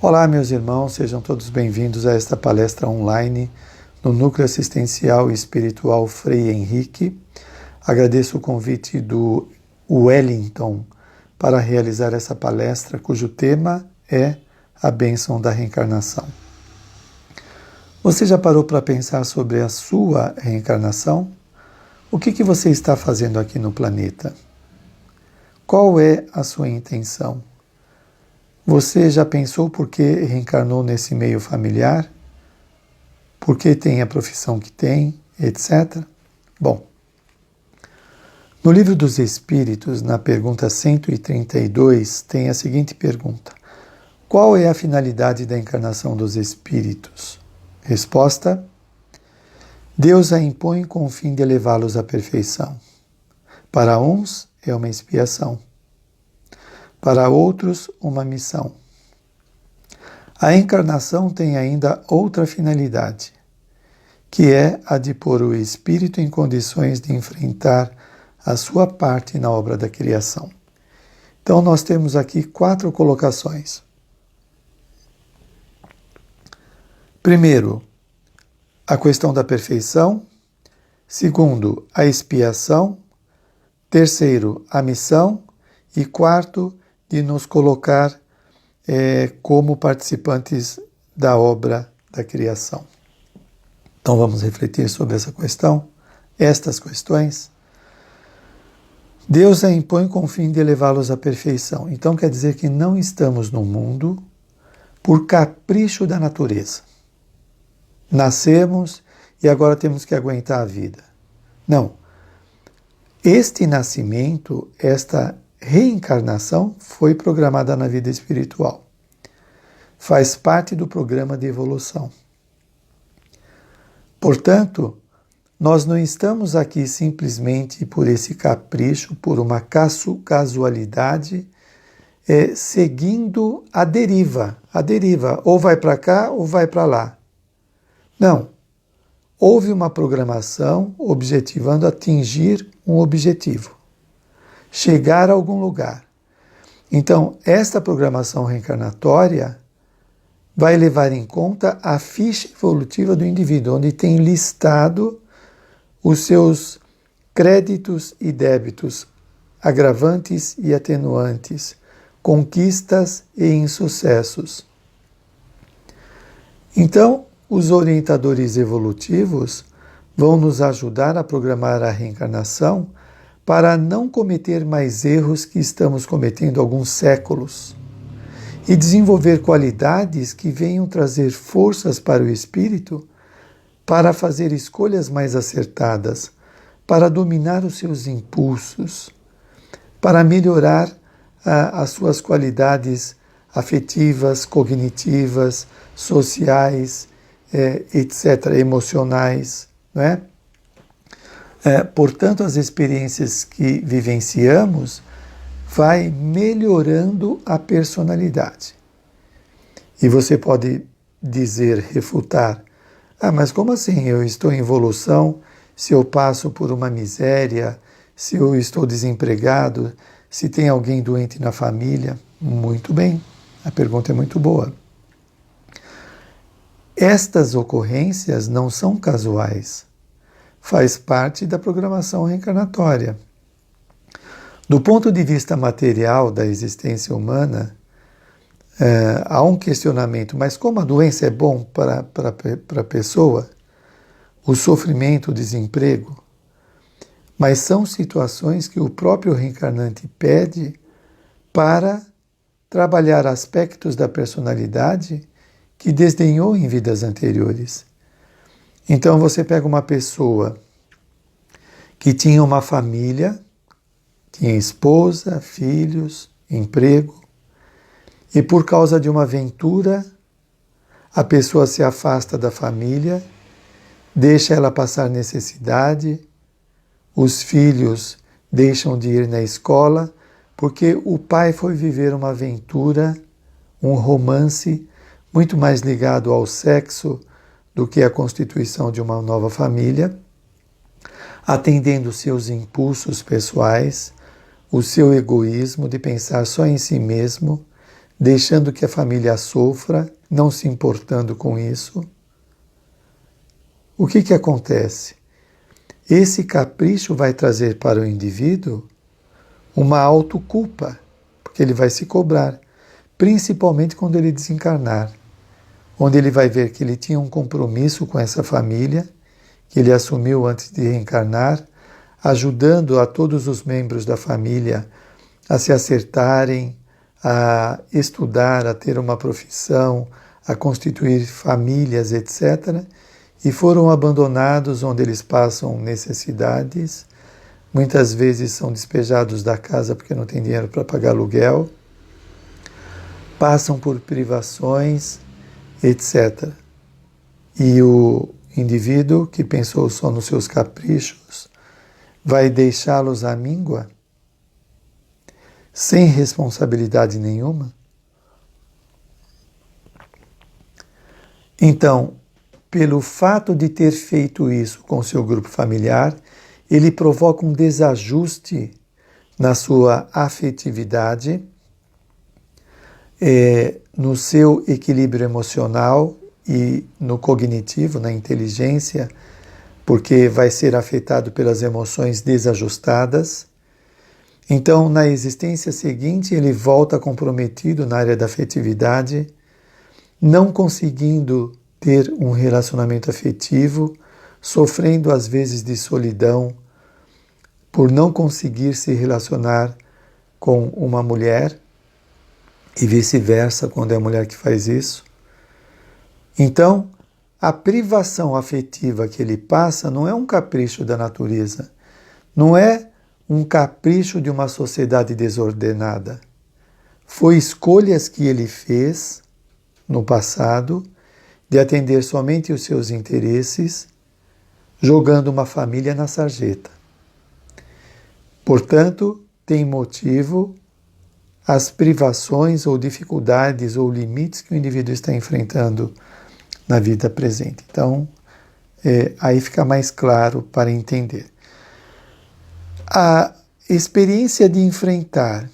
Olá, meus irmãos, sejam todos bem-vindos a esta palestra online no Núcleo Assistencial e Espiritual Frei Henrique. Agradeço o convite do Wellington para realizar essa palestra, cujo tema é a bênção da reencarnação. Você já parou para pensar sobre a sua reencarnação? O que você está fazendo aqui no planeta? Qual é a sua intenção? Você já pensou por que reencarnou nesse meio familiar? Por que tem a profissão que tem, etc? Bom, no Livro dos Espíritos, na pergunta 132, tem a seguinte pergunta: qual é a finalidade da encarnação dos espíritos? Resposta: Deus a impõe com o fim de levá-los à perfeição. Para uns é uma expiação, para outros uma missão. A encarnação tem ainda outra finalidade, que é a de pôr o espírito em condições de enfrentar a sua parte na obra da criação. Então nós temos aqui 4 colocações. Primeiro, a questão da perfeição. Segundo, a expiação. Terceiro, a missão. E quarto, de nos colocar como participantes da obra da criação. Então vamos refletir sobre essa questão, estas questões. Deus a impõe com o fim de levá-los à perfeição. Então quer dizer que não estamos no mundo por capricho da natureza. Nascemos e agora temos que aguentar a vida. Não. Este nascimento, esta reencarnação foi programada na vida espiritual. Faz parte do programa de evolução. Portanto, nós não estamos aqui simplesmente por esse capricho, por uma casualidade, seguindo a deriva, ou vai para cá ou vai para lá. Não. Houve uma programação objetivando atingir um objetivo. Chegar a algum lugar. Então, esta programação reencarnatória vai levar em conta a ficha evolutiva do indivíduo, onde tem listado os seus créditos e débitos, agravantes e atenuantes, conquistas e insucessos. Então, os orientadores evolutivos vão nos ajudar a programar a reencarnação para não cometer mais erros que estamos cometendo há alguns séculos e desenvolver qualidades que venham trazer forças para o espírito para fazer escolhas mais acertadas, para dominar os seus impulsos, para melhorar as suas qualidades afetivas, cognitivas, sociais, etc., emocionais, não é? Portanto, as experiências que vivenciamos vai melhorando a personalidade. E você pode dizer, refutar, mas como assim eu estou em evolução se eu passo por uma miséria, se eu estou desempregado, se tem alguém doente na família? Muito bem, a pergunta é muito boa. Estas ocorrências não são casuais. Faz parte da programação reencarnatória. Do ponto de vista material da existência humana, há um questionamento, mas como a doença é bom para a pessoa, o sofrimento, o desemprego, mas são situações que o próprio reencarnante pede para trabalhar aspectos da personalidade que desdenhou em vidas anteriores. Então você pega uma pessoa que tinha uma família, tinha esposa, filhos, emprego, e por causa de uma aventura, a pessoa se afasta da família, deixa ela passar necessidade, os filhos deixam de ir na escola, porque o pai foi viver uma aventura, um romance, muito mais ligado ao sexo do que à constituição de uma nova família, atendendo seus impulsos pessoais, o seu egoísmo de pensar só em si mesmo, deixando que a família sofra, não se importando com isso. O que acontece? Esse capricho vai trazer para o indivíduo uma autoculpa, porque ele vai se cobrar, principalmente quando ele desencarnar, onde ele vai ver que ele tinha um compromisso com essa família, que ele assumiu antes de reencarnar, ajudando a todos os membros da família a se acertarem, a estudar, a ter uma profissão, a constituir famílias, etc. E foram abandonados onde eles passam necessidades, muitas vezes são despejados da casa porque não tem dinheiro para pagar aluguel, passam por privações, etc. E o indivíduo que pensou só nos seus caprichos vai deixá-los à míngua, sem responsabilidade nenhuma? Então, pelo fato de ter feito isso com seu grupo familiar, ele provoca um desajuste na sua afetividade, no seu equilíbrio emocional e no cognitivo, na inteligência, porque vai ser afetado pelas emoções desajustadas. Então, na existência seguinte, ele volta comprometido na área da afetividade, não conseguindo ter um relacionamento afetivo, sofrendo às vezes de solidão, por não conseguir se relacionar com uma mulher, e vice-versa, quando é a mulher que faz isso. Então, a privação afetiva que ele passa não é um capricho da natureza, não é um capricho de uma sociedade desordenada. Foi escolhas que ele fez no passado de atender somente os seus interesses, jogando uma família na sarjeta. Portanto, tem motivo as privações ou dificuldades ou limites que o indivíduo está enfrentando na vida presente. Então, aí fica mais claro para entender. A experiência de enfrentar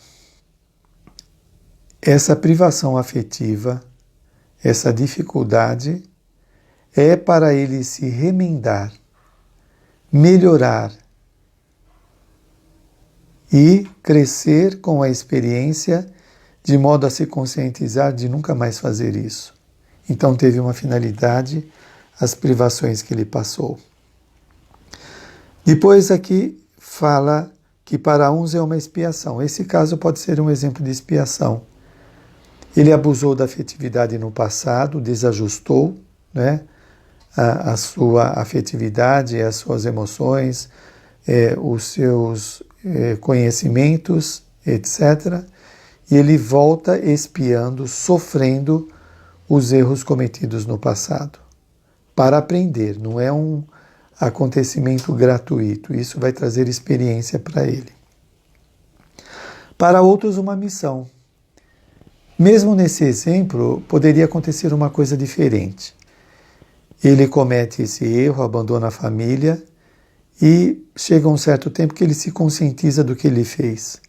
essa privação afetiva, essa dificuldade, é para ele se remendar, melhorar e crescer com a experiência de modo a se conscientizar de nunca mais fazer isso. Então teve uma finalidade as privações que ele passou. Depois aqui fala que para uns é uma expiação. Esse caso pode ser um exemplo de expiação. Ele abusou da afetividade no passado, desajustou, né, a sua afetividade, as suas emoções, os seus conhecimentos, etc. E ele volta expiando, sofrendo os erros cometidos no passado, para aprender. Não é um acontecimento gratuito, isso vai trazer experiência para ele. Para outros, uma missão. Mesmo nesse exemplo, poderia acontecer uma coisa diferente. Ele comete esse erro, abandona a família e chega um certo tempo que ele se conscientiza do que ele fez.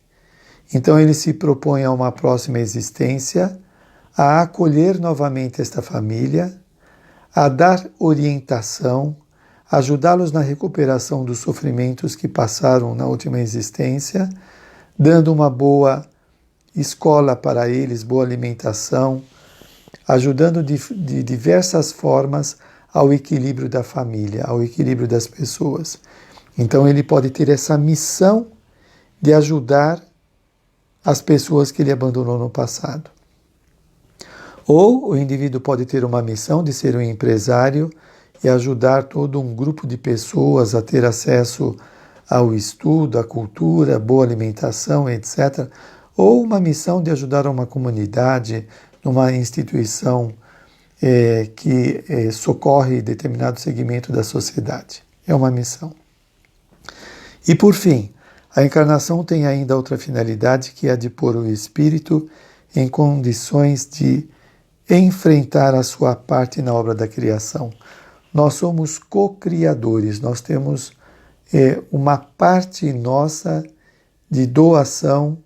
Então ele se propõe a uma próxima existência, a acolher novamente esta família, a dar orientação, ajudá-los na recuperação dos sofrimentos que passaram na última existência, dando uma boa escola para eles, boa alimentação, ajudando de diversas formas ao equilíbrio da família, ao equilíbrio das pessoas. Então ele pode ter essa missão de ajudar as pessoas que ele abandonou no passado. Ou o indivíduo pode ter uma missão de ser um empresário e ajudar todo um grupo de pessoas a ter acesso ao estudo, à cultura, boa alimentação, etc. Ou uma missão de ajudar uma comunidade, numa instituição que socorre determinado segmento da sociedade. É uma missão. E por fim, a encarnação tem ainda outra finalidade, que é a de pôr o espírito em condições de enfrentar a sua parte na obra da criação. Nós somos co-criadores, nós temos uma parte nossa de doação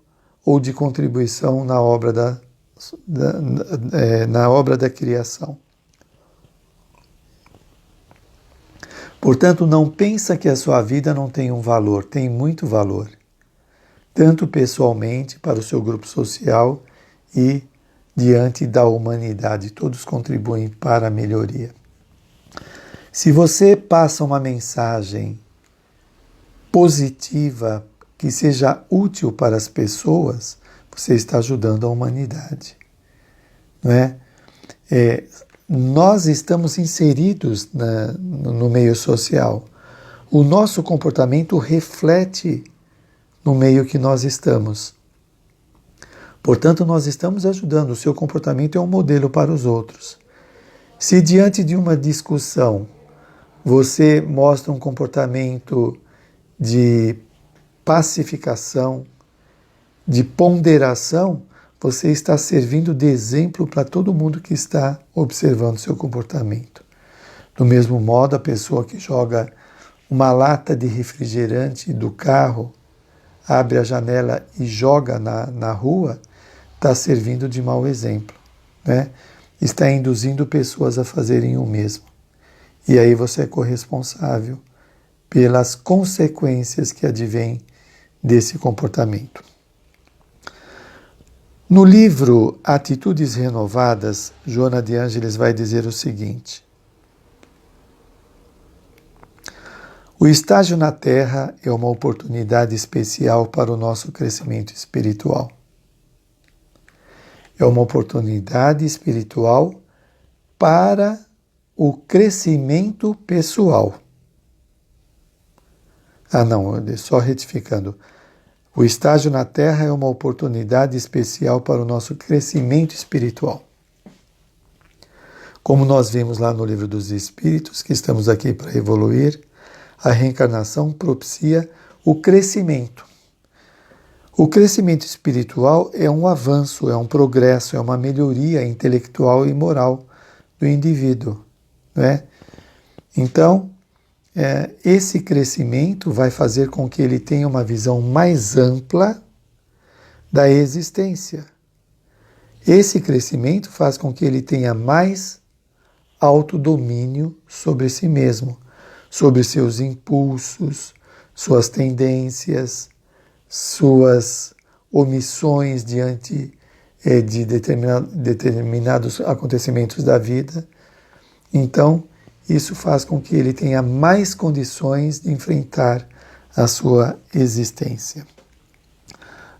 ou de contribuição na obra da na obra da criação. Portanto, não pensa que a sua vida não tem um valor, tem muito valor, tanto pessoalmente, para o seu grupo social e diante da humanidade. Todos contribuem para a melhoria. Se você passa uma mensagem positiva que seja útil para as pessoas, você está ajudando a humanidade, não é? Nós estamos inseridos no meio social. O nosso comportamento reflete no meio que nós estamos. Portanto, nós estamos ajudando. O seu comportamento é um modelo para os outros. Se diante de uma discussão você mostra um comportamento de pacificação, de ponderação, você está servindo de exemplo para todo mundo que está observando seu comportamento. Do mesmo modo, a pessoa que joga uma lata de refrigerante do carro, abre a janela e joga na rua, está servindo de mau exemplo, né? Está induzindo pessoas a fazerem o mesmo. E aí você é corresponsável pelas consequências que advêm desse comportamento. No livro Atitudes Renovadas, Joana de Ângeles vai dizer o seguinte: o estágio na Terra é uma oportunidade especial para o nosso crescimento espiritual. É uma oportunidade espiritual para o crescimento pessoal. Só retificando. O estágio na Terra é uma oportunidade especial para o nosso crescimento espiritual. Como nós vimos lá no Livro dos Espíritos, que estamos aqui para evoluir, a reencarnação propicia o crescimento. O crescimento espiritual é um avanço, é um progresso, é uma melhoria intelectual e moral do indivíduo, né? Então, esse crescimento vai fazer com que ele tenha uma visão mais ampla da existência. Esse crescimento faz com que ele tenha mais autodomínio sobre si mesmo, sobre seus impulsos, suas tendências, suas omissões diante de determinados acontecimentos da vida. Então, isso faz com que ele tenha mais condições de enfrentar a sua existência.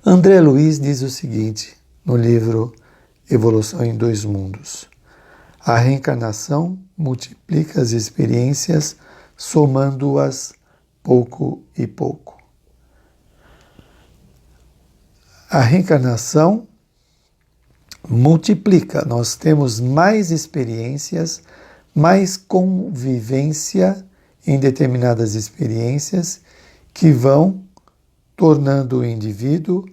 André Luiz diz o seguinte no livro Evolução em Dois Mundos: a reencarnação multiplica as experiências, somando-as pouco e pouco. A reencarnação multiplica, nós temos mais experiências, mais convivência em determinadas experiências que vão tornando o indivíduo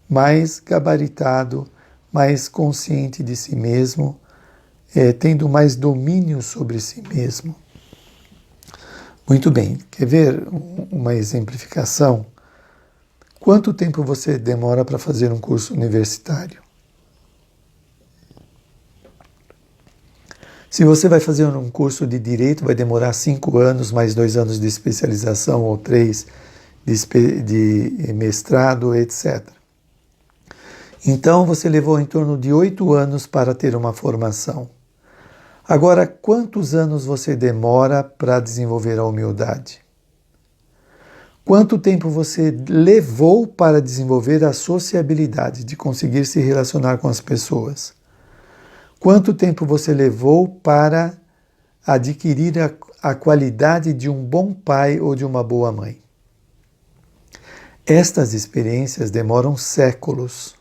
mais gabaritado, mais consciente de si mesmo, tendo mais domínio sobre si mesmo. Muito bem, quer ver uma exemplificação? Quanto tempo você demora para fazer um curso universitário? Se você vai fazer um curso de Direito, vai demorar 5 anos, mais 2 anos de especialização ou 3 de mestrado, etc. Então, você levou em torno de 8 anos para ter uma formação. Agora, quantos anos você demora para desenvolver a humildade? Quanto tempo você levou para desenvolver a sociabilidade, de conseguir se relacionar com as pessoas? Quanto tempo você levou para adquirir a qualidade de um bom pai ou de uma boa mãe? Estas experiências demoram séculos.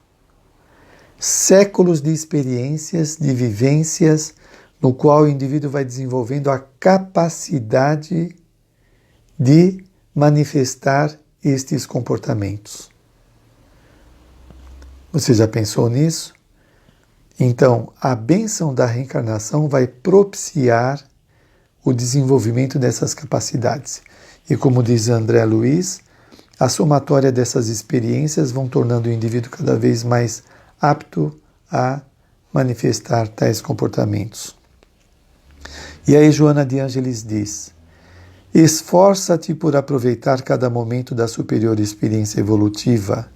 Séculos de experiências, de vivências, no qual o indivíduo vai desenvolvendo a capacidade de manifestar estes comportamentos. Você já pensou nisso? Então, a bênção da reencarnação vai propiciar o desenvolvimento dessas capacidades. E como diz André Luiz, a somatória dessas experiências vão tornando o indivíduo cada vez mais apto a manifestar tais comportamentos. E aí Joana de Ângeles diz: esforça-te por aproveitar cada momento da superior experiência evolutiva,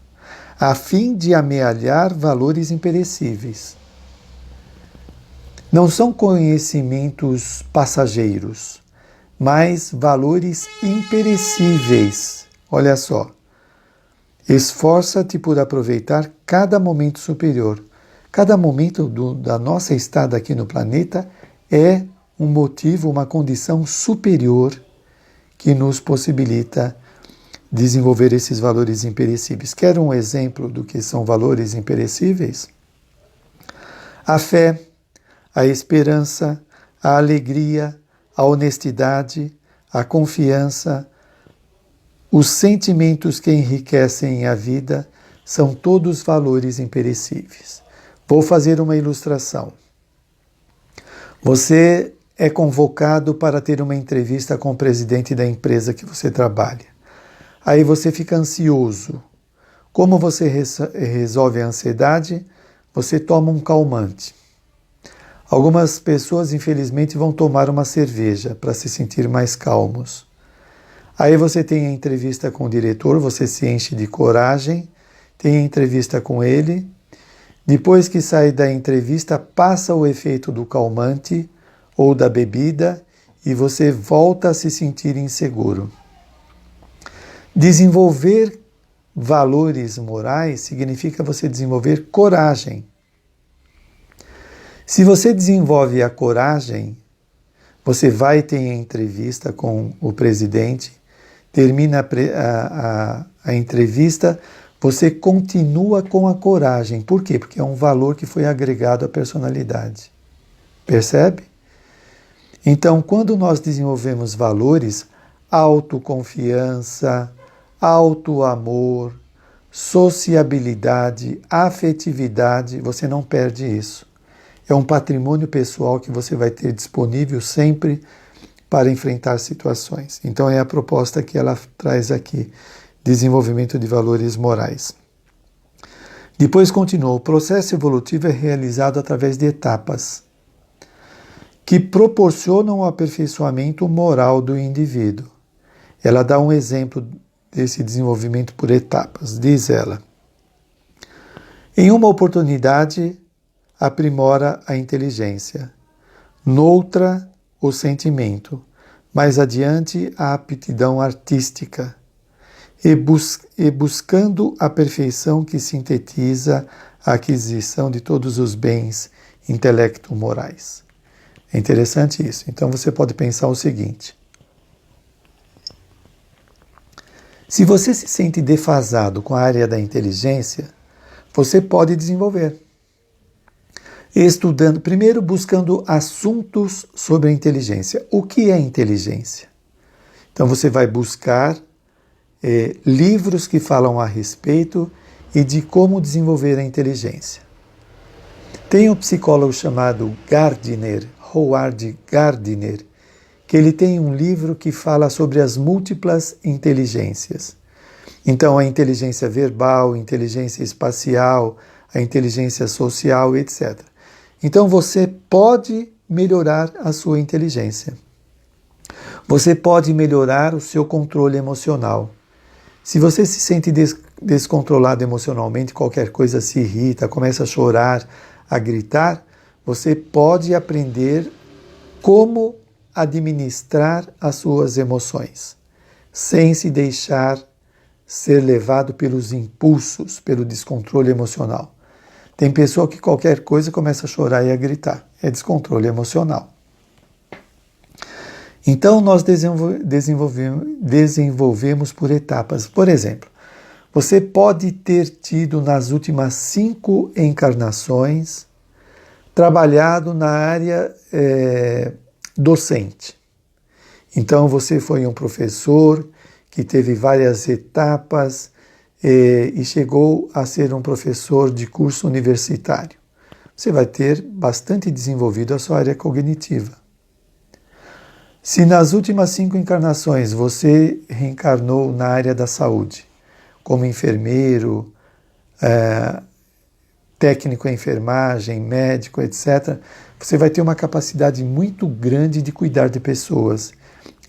a fim de amealhar valores imperecíveis. Não são conhecimentos passageiros, mas valores imperecíveis. Olha só. Esforça-te por aproveitar cada momento superior. Cada momento da nossa estada aqui no planeta é um motivo, uma condição superior que nos possibilita desenvolver esses valores imperecíveis. Quer um exemplo do que são valores imperecíveis? A fé, a esperança, a alegria, a honestidade, a confiança, os sentimentos que enriquecem a vida são todos valores imperecíveis. Vou fazer uma ilustração. Você é convocado para ter uma entrevista com o presidente da empresa que você trabalha. Aí você fica ansioso. Como você resolve a ansiedade? Você toma um calmante. Algumas pessoas, infelizmente, vão tomar uma cerveja para se sentir mais calmos. Aí você tem a entrevista com o diretor, você se enche de coragem, tem a entrevista com ele. Depois que sai da entrevista, passa o efeito do calmante ou da bebida e você volta a se sentir inseguro. Desenvolver valores morais significa você desenvolver coragem. Se você desenvolve a coragem, você vai ter a entrevista com o presidente, termina a entrevista, você continua com a coragem. Por quê? Porque é um valor que foi agregado à personalidade. Percebe? Então, quando nós desenvolvemos valores, autoconfiança, autoamor, sociabilidade, afetividade, você não perde isso. É um patrimônio pessoal que você vai ter disponível sempre para enfrentar situações. Então é a proposta que ela traz aqui, desenvolvimento de valores morais. Depois continua, o processo evolutivo é realizado através de etapas que proporcionam o aperfeiçoamento moral do indivíduo. Ela dá um exemplo desse desenvolvimento por etapas, diz ela. Em uma oportunidade, aprimora a inteligência, noutra, o sentimento, mais adiante, a aptidão artística, e buscando a perfeição que sintetiza a aquisição de todos os bens intelecto-morais. É interessante isso. Então você pode pensar o seguinte: se você se sente defasado com a área da inteligência, você pode desenvolver. Estudando, primeiro buscando assuntos sobre a inteligência. O que é inteligência? Então você vai buscar livros que falam a respeito e de como desenvolver a inteligência. Tem um psicólogo chamado Gardner, Howard Gardner, que ele tem um livro que fala sobre as múltiplas inteligências. Então a inteligência verbal, inteligência espacial, a inteligência social, etc. Então você pode melhorar a sua inteligência. Você pode melhorar o seu controle emocional. Se você se sente descontrolado emocionalmente, qualquer coisa se irrita, começa a chorar, a gritar, você pode aprender como administrar as suas emoções, sem se deixar ser levado pelos impulsos, pelo descontrole emocional. Tem pessoa que qualquer coisa começa a chorar e a gritar. É descontrole emocional. Então, nós desenvolvemos por etapas. Por exemplo, você pode ter tido nas últimas 5 encarnações trabalhado na área docente. Então, você foi um professor que teve várias etapas e chegou a ser um professor de curso universitário. Você vai ter bastante desenvolvido a sua área cognitiva. Se nas últimas 5 encarnações você reencarnou na área da saúde, como enfermeiro, técnico em enfermagem, médico, etc., você vai ter uma capacidade muito grande de cuidar de pessoas,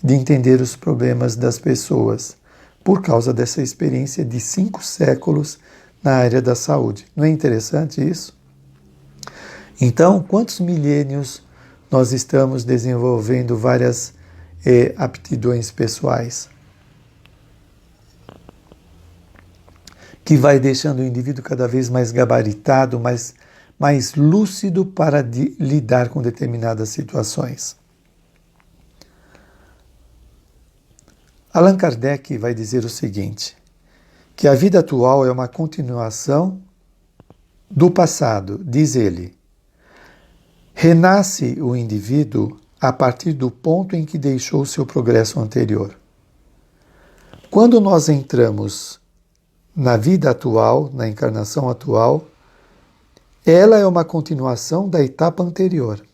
de entender os problemas das pessoas, por causa dessa experiência de 5 séculos na área da saúde. Não é interessante isso? Então, quantos milênios nós estamos desenvolvendo várias aptidões pessoais, que vai deixando o indivíduo cada vez mais gabaritado, mais lúcido para lidar com determinadas situações. Allan Kardec vai dizer o seguinte, que a vida atual é uma continuação do passado, diz ele. Renasce o indivíduo a partir do ponto em que deixou seu progresso anterior. Quando nós entramos na vida atual, na encarnação atual, ela é uma continuação da etapa anterior.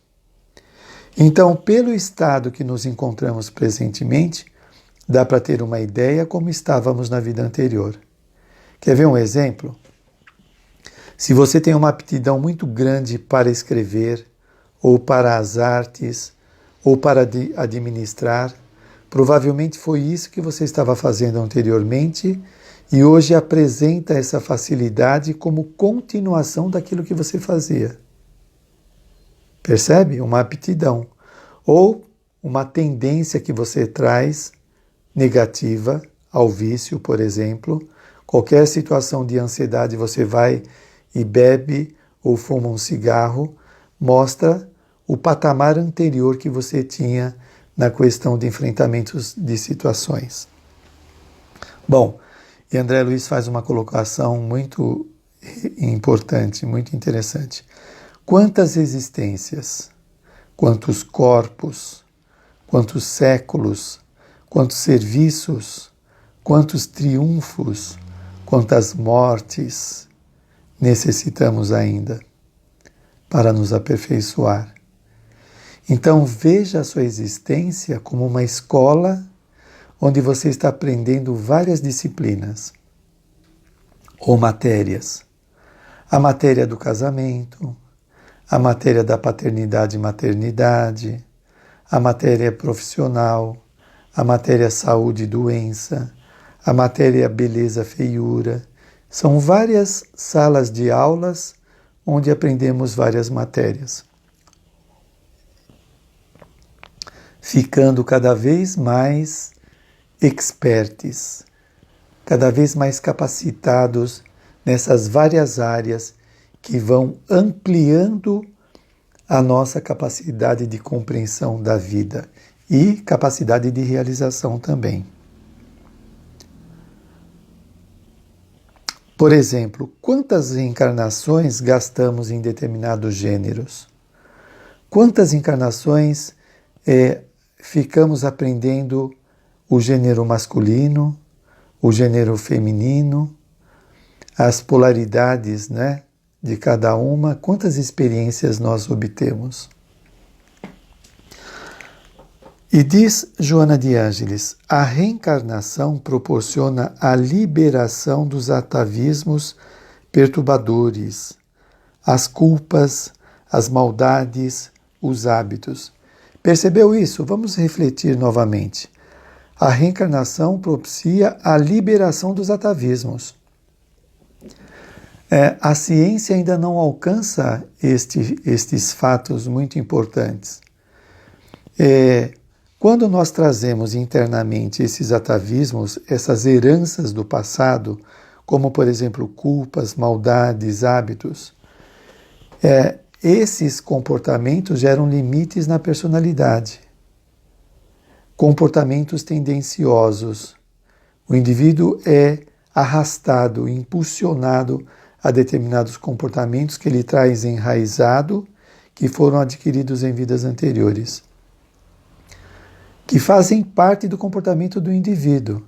Então, pelo estado que nos encontramos presentemente, dá para ter uma ideia como estávamos na vida anterior. Quer ver um exemplo? Se você tem uma aptidão muito grande para escrever, ou para as artes, ou para administrar, provavelmente foi isso que você estava fazendo anteriormente e hoje apresenta essa facilidade como continuação daquilo que você fazia. Percebe? Uma aptidão. Ou uma tendência que você traz negativa ao vício, por exemplo. Qualquer situação de ansiedade você vai e bebe ou fuma um cigarro, mostra o patamar anterior que você tinha na questão de enfrentamentos de situações. Bom, e André Luiz faz uma colocação muito importante, muito interessante. Quantas existências, quantos corpos, quantos séculos, quantos serviços, quantos triunfos, quantas mortes necessitamos ainda para nos aperfeiçoar. Então veja a sua existência como uma escola onde você está aprendendo várias disciplinas ou matérias. A matéria do casamento, a matéria da paternidade e maternidade, a matéria profissional, a matéria saúde e doença, a matéria beleza, feiura. São várias salas de aulas onde aprendemos várias matérias, ficando cada vez mais expertes, cada vez mais capacitados nessas várias áreas que vão ampliando a nossa capacidade de compreensão da vida e capacidade de realização também. Por exemplo, quantas encarnações gastamos em determinados gêneros? Quantas encarnações ficamos aprendendo o gênero masculino, o gênero feminino, as polaridades, né, de cada uma, quantas experiências nós obtemos? E diz Joana de Ângeles, a reencarnação proporciona a liberação dos atavismos perturbadores, as culpas, as maldades, os hábitos. Percebeu isso? Vamos refletir novamente. A reencarnação propicia a liberação dos atavismos. A ciência ainda não alcança estes fatos muito importantes. Quando nós trazemos internamente esses atavismos, essas heranças do passado, como, por exemplo, culpas, maldades, hábitos, esses comportamentos geram limites na personalidade. Comportamentos tendenciosos. O indivíduo é arrastado, impulsionado a determinados comportamentos que ele traz enraizado, que foram adquiridos em vidas anteriores, que fazem parte do comportamento do indivíduo.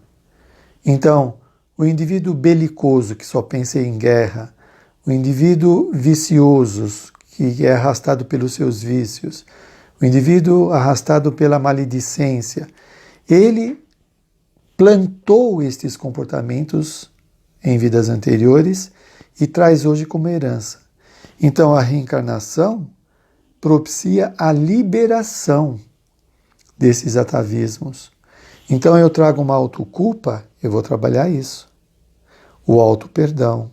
Então, o indivíduo belicoso, que só pensa em guerra, o indivíduo vicioso, que é arrastado pelos seus vícios, o indivíduo arrastado pela maledicência, ele plantou estes comportamentos em vidas anteriores e traz hoje como herança. Então a reencarnação propicia a liberação desses atavismos. Então eu trago uma autoculpa, eu vou trabalhar isso. O auto-perdão.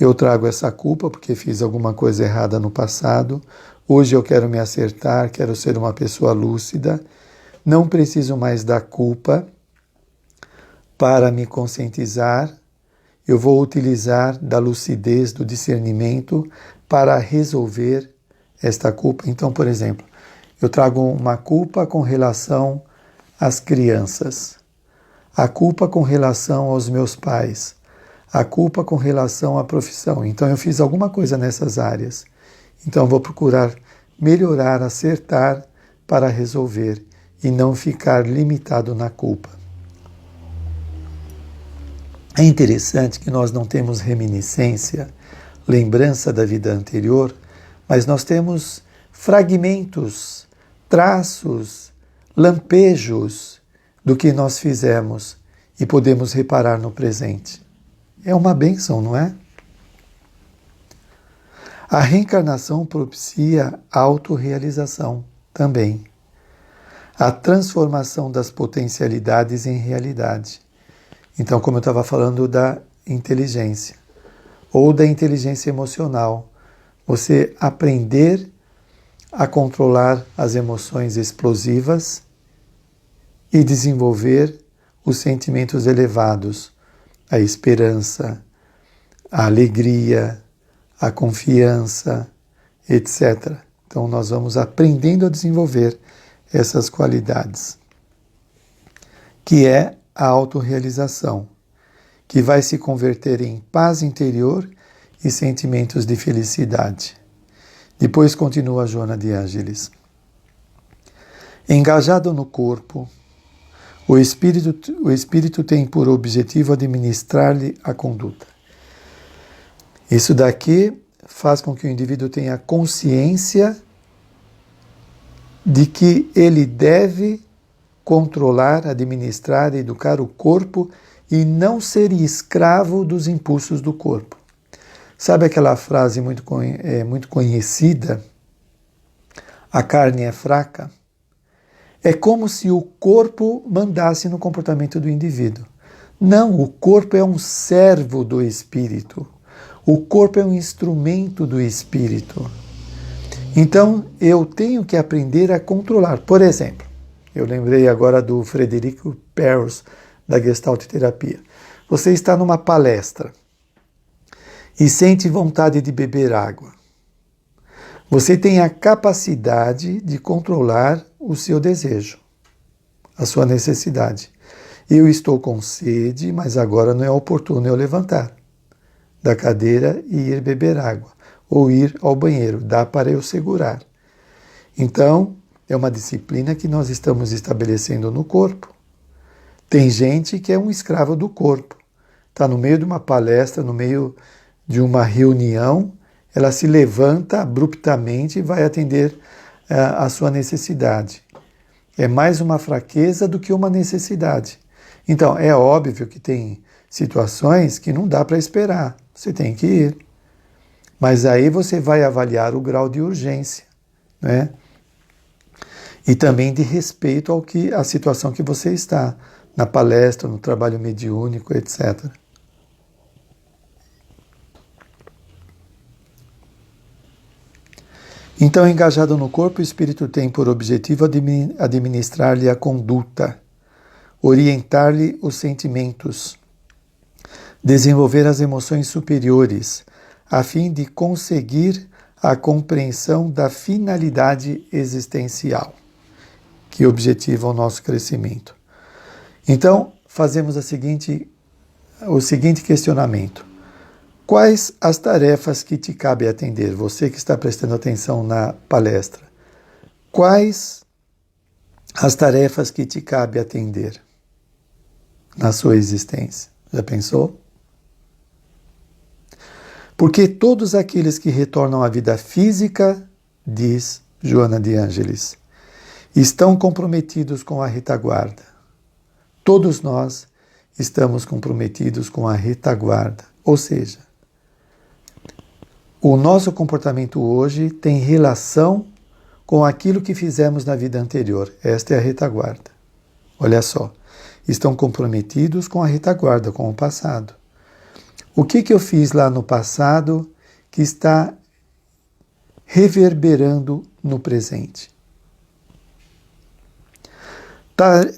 Eu trago essa culpa porque fiz alguma coisa errada no passado. Hoje eu quero me acertar, quero ser uma pessoa lúcida. Não preciso mais da culpa para me conscientizar. Eu vou utilizar da lucidez, do discernimento para resolver esta culpa. Então, por exemplo, eu trago uma culpa com relação às crianças, a culpa com relação aos meus pais, a culpa com relação à profissão. Então eu fiz alguma coisa nessas áreas. Então eu vou procurar melhorar, acertar para resolver e não ficar limitado na culpa. É interessante que nós não temos reminiscência, lembrança da vida anterior, mas nós temos fragmentos, traços, lampejos do que nós fizemos e podemos reparar no presente. É uma bênção, não é? A reencarnação propicia a autorrealização também. A transformação das potencialidades em realidade. Então, como eu estava falando da inteligência, ou da inteligência emocional, você aprender a controlar as emoções explosivas e desenvolver os sentimentos elevados, a esperança, a alegria, a confiança, etc. Então nós vamos aprendendo a desenvolver essas qualidades, que é a autorrealização, que vai se converter em paz interior e sentimentos de felicidade. Depois continua Joana de Ângeles. Engajado no corpo, o espírito tem por objetivo administrar-lhe a conduta. Isso daqui faz com que o indivíduo tenha consciência de que ele deve controlar, administrar, educar o corpo e não ser escravo dos impulsos do corpo. Sabe aquela frase muito conhecida? A carne é fraca? É como se o corpo mandasse no comportamento do indivíduo. Não, o corpo é um servo do espírito. O corpo é um instrumento do espírito. Então, eu tenho que aprender a controlar. Por exemplo, eu lembrei agora do Frederico Perls, da Gestalt Terapia. Você está numa palestra e sente vontade de beber água. Você tem a capacidade de controlar o seu desejo, a sua necessidade. Eu estou com sede, mas agora não é oportuno eu levantar da cadeira e ir beber água, ou ir ao banheiro, dá para eu segurar. Então, é uma disciplina que nós estamos estabelecendo no corpo. Tem gente que é um escravo do corpo, está no meio de uma palestra, no meio de uma reunião, ela se levanta abruptamente e vai atender a sua necessidade. É mais uma fraqueza do que uma necessidade. Então, é óbvio que tem situações que não dá para esperar, você tem que ir. Mas aí você vai avaliar o grau de urgência, né? E também de respeito à situação que você está, na palestra, no trabalho mediúnico, etc. Então, engajado no corpo, o espírito tem por objetivo administrar-lhe a conduta, orientar-lhe os sentimentos, desenvolver as emoções superiores, a fim de conseguir a compreensão da finalidade existencial, que objetiva o nosso crescimento. Então, fazemos o seguinte questionamento. Quais as tarefas que te cabe atender? Você que está prestando atenção na palestra. Quais as tarefas que te cabe atender na sua existência? Já pensou? Porque todos aqueles que retornam à vida física, diz Joana de Ângeles, estão comprometidos com a retaguarda. Todos nós estamos comprometidos com a retaguarda, ou seja, O nosso comportamento hoje tem relação com aquilo que fizemos na vida anterior. Esta é a retaguarda. Olha só, estão comprometidos com a retaguarda, com o passado. O que eu fiz lá no passado que está reverberando no presente?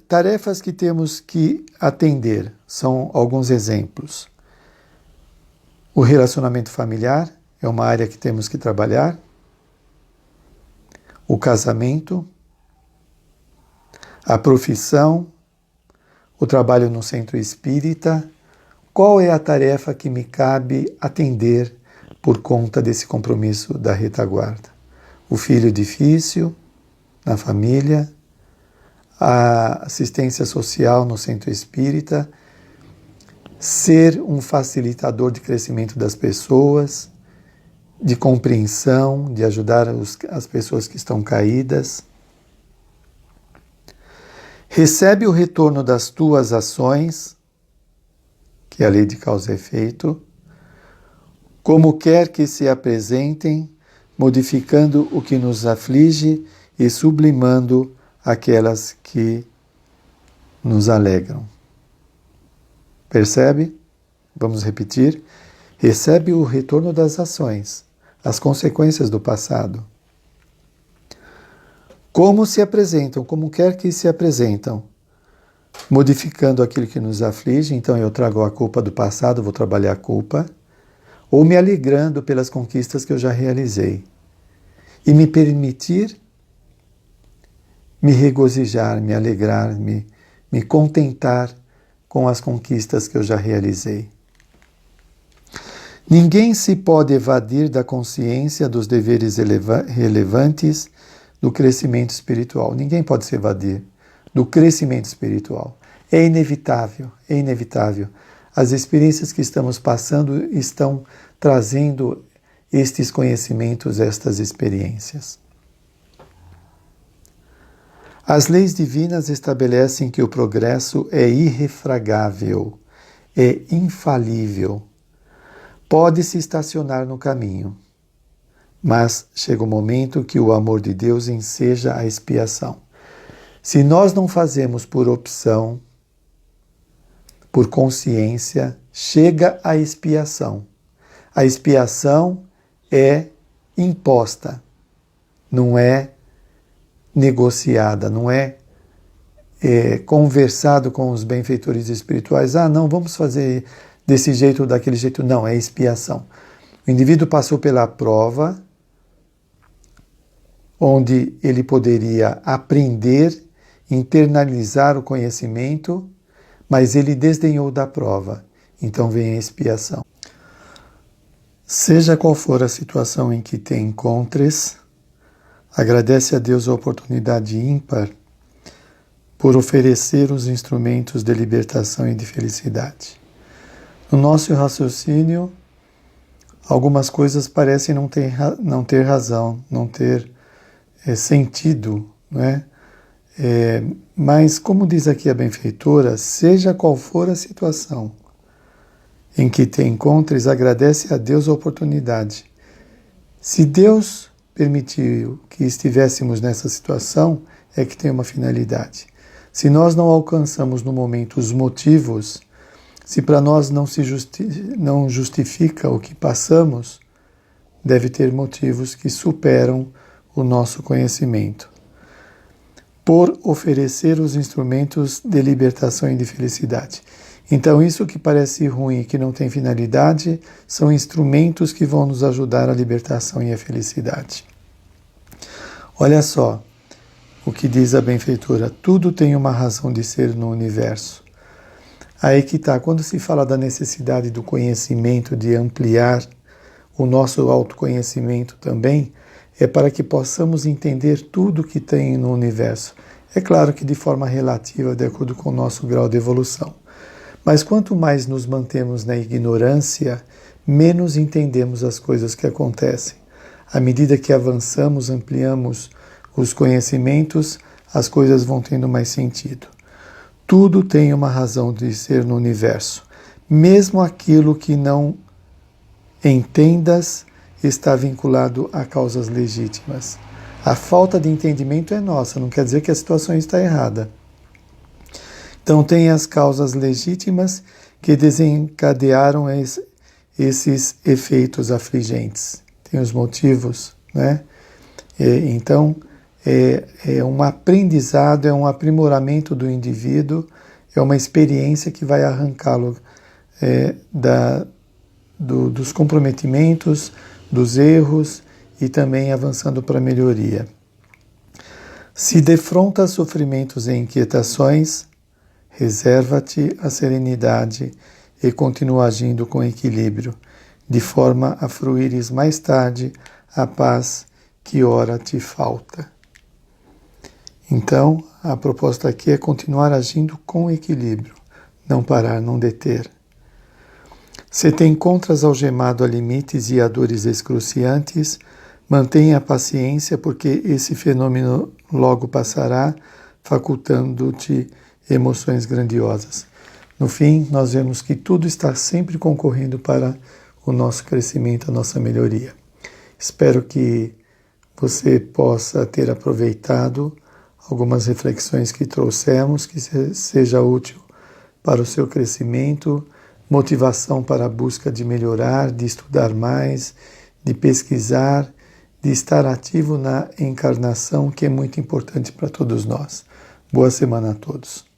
Tarefas que temos que atender são alguns exemplos. O relacionamento familiar é uma área que temos que trabalhar. O casamento, a profissão, o trabalho no centro espírita. Qual é a tarefa que me cabe atender por conta desse compromisso da retaguarda? O filho difícil na família, a assistência social no centro espírita, ser um facilitador de crescimento das pessoas, de compreensão, de ajudar as pessoas que estão caídas. Recebe o retorno das tuas ações, que é a lei de causa e efeito, como quer que se apresentem, modificando o que nos aflige e sublimando aquelas que nos alegram. Percebe? Vamos repetir. Recebe o retorno das ações, as consequências do passado. Como se apresentam, como quer que se apresentam, modificando aquilo que nos aflige, então eu trago a culpa do passado, vou trabalhar a culpa, ou me alegrando pelas conquistas que eu já realizei. E me permitir me regozijar, me alegrar, me contentar com as conquistas que eu já realizei. Ninguém se pode evadir da consciência dos deveres relevantes do crescimento espiritual. Ninguém pode se evadir do crescimento espiritual. É inevitável, é inevitável. As experiências que estamos passando estão trazendo estes conhecimentos, estas experiências. As leis divinas estabelecem que o progresso é irrefragável, é infalível. Pode-se estacionar no caminho, mas chega o momento que o amor de Deus enseja a expiação. Se nós não fazemos por opção, por consciência, chega a expiação. A expiação é imposta, não é negociada, não é conversado com os benfeitores espirituais. Não, vamos fazer desse jeito ou daquele jeito. Não, é expiação. O indivíduo passou pela prova, onde ele poderia aprender, internalizar o conhecimento, mas ele desdenhou da prova. Então vem a expiação. Seja qual for a situação em que te encontres, agradece a Deus a oportunidade ímpar por oferecer os instrumentos de libertação e de felicidade. No nosso raciocínio, algumas coisas parecem não ter razão, não ter sentido, não é? Mas, como diz aqui a benfeitora, seja qual for a situação em que te encontres, agradece a Deus a oportunidade. Se Deus permitiu que estivéssemos nessa situação, é que tem uma finalidade. Se nós não alcançamos no momento os motivos, se para nós não justifica o que passamos, deve ter motivos que superam o nosso conhecimento. Por oferecer os instrumentos de libertação e de felicidade. Então, isso que parece ruim e que não tem finalidade, são instrumentos que vão nos ajudar à libertação e à felicidade. Olha só o que diz a benfeitora: tudo tem uma razão de ser no universo. Aí que está, quando se fala da necessidade do conhecimento, de ampliar o nosso autoconhecimento também, é para que possamos entender tudo que tem no universo. É claro que de forma relativa, de acordo com o nosso grau de evolução. Mas quanto mais nos mantemos na ignorância, menos entendemos as coisas que acontecem. À medida que avançamos, ampliamos os conhecimentos, as coisas vão tendo mais sentido. Tudo tem uma razão de ser no universo. Mesmo aquilo que não entendas está vinculado a causas legítimas. A falta de entendimento é nossa, não quer dizer que a situação está errada. Então tem as causas legítimas que desencadearam esses efeitos afligentes. Tem os motivos, né? Então é um aprendizado, é um aprimoramento do indivíduo, é uma experiência que vai arrancá-lo dos comprometimentos, dos erros e também avançando para a melhoria. Se defronta sofrimentos e inquietações, reserva-te a serenidade e continua agindo com equilíbrio, de forma a fruires mais tarde a paz que ora te falta. Então, a proposta aqui é continuar agindo com equilíbrio, não parar, não deter. Se te encontras algemado a limites e a dores excruciantes, mantenha a paciência, porque esse fenômeno logo passará, facultando-te emoções grandiosas. No fim, nós vemos que tudo está sempre concorrendo para o nosso crescimento, a nossa melhoria. Espero que você possa ter aproveitado algumas reflexões que trouxemos, que seja útil para o seu crescimento, motivação para a busca de melhorar, de estudar mais, de pesquisar, de estar ativo na encarnação, que é muito importante para todos nós. Boa semana a todos.